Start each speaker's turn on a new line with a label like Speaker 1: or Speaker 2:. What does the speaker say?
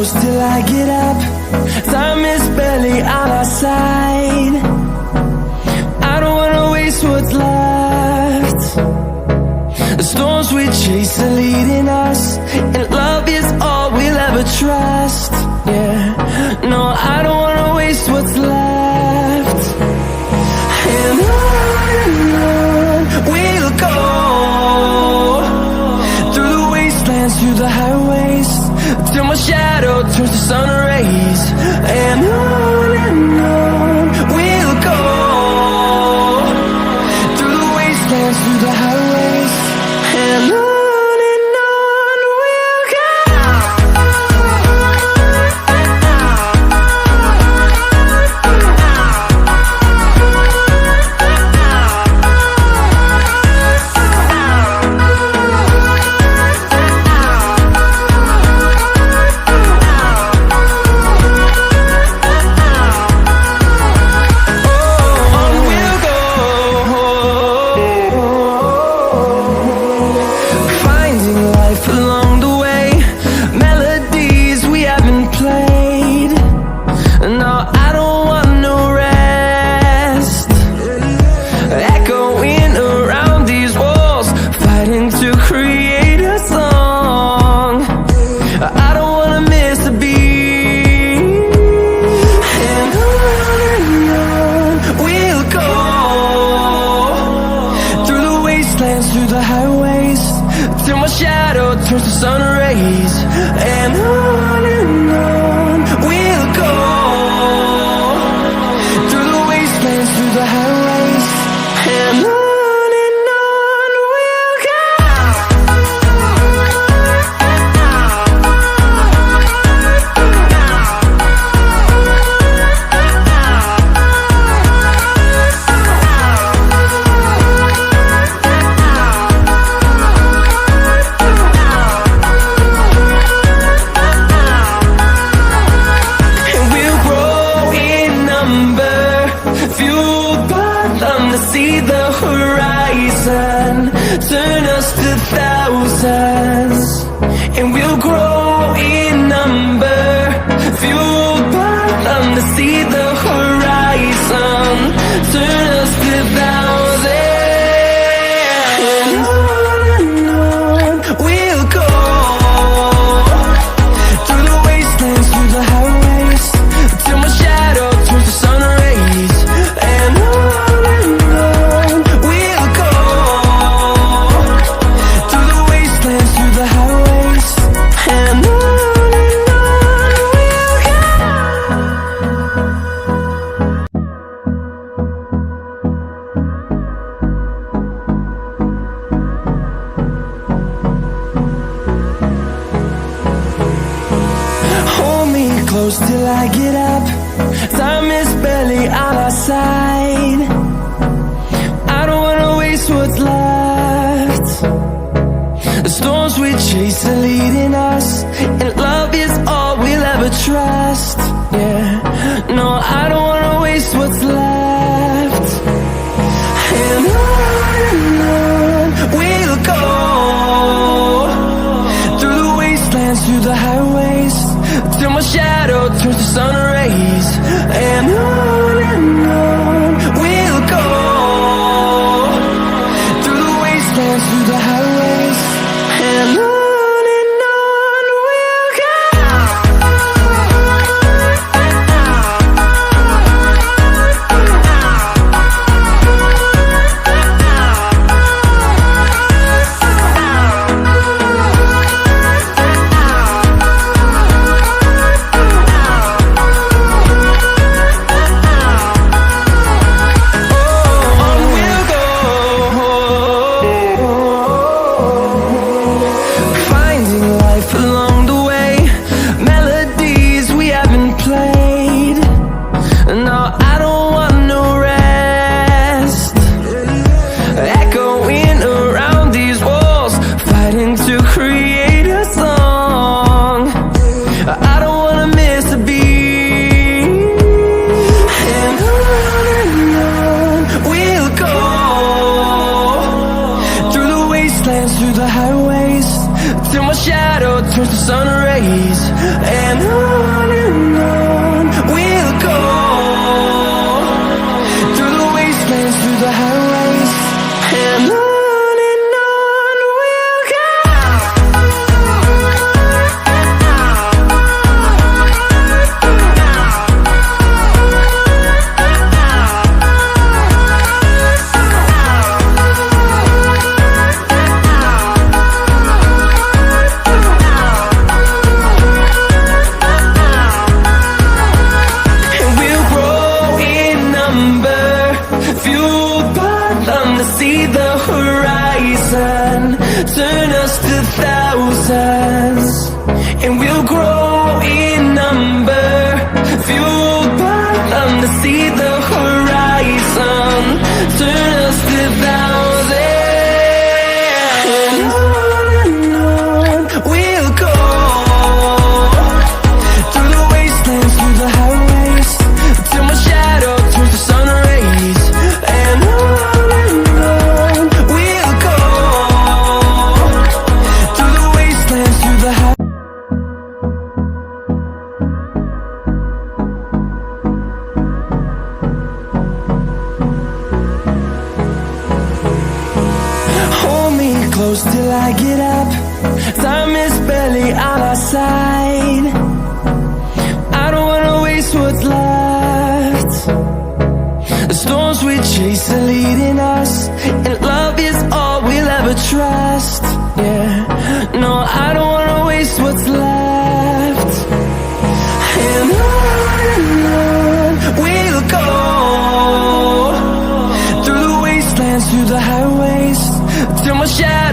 Speaker 1: close till I get up. Time is barely on our side. I don't wanna waste what's left. The storms we chase are leading us, and love is all we'll ever trust. Yeah, no, I don't wanna waste what's left. And on we'll go, through the wastelands, through the highways, till my shadow turns to sun rays. And on we'll go, through the wastelands, through the highways, and on we'll go. Through the highways, till my shadow turns to sun rays. And on we'll go, through the wastelands, through the highways, and on we'll go. See the horizon, turn us to thousands, and we'll grow in number, fueled by them. To see the horizon, turn us to thousands, and on we'll go, through the wastelands, through the highways, till my shadow turns to sun rays. And close till I get up. Time is barely on our side. I don't wanna waste what's left. The storms we chase are leading us, and love is all we'll ever trust. Yeah, no, I don't wanna waste what's left. And on we'll go, through the wastelands, through the highways, till my shadow turns to sun rays. And on we'll go, through the wastelands, through the highways, and on see the horizon, turn us to thousands, and we'll grow in number, fueled by them to see the horizon, turn us to thousands. And on we'll go, through the wastelands, through the highways, till my shadow turns to sun rays. And on we'll go, through the wastelands, through the highways. Hold me close till I get up. Time is barely on our side. I don't wanna waste what's left. The storms we chase are leading us, and love is all we'll ever trust. Yeah, no, I don't wanna waste what's left. And on we'll go, through the wastelands, through the highways, till my shadow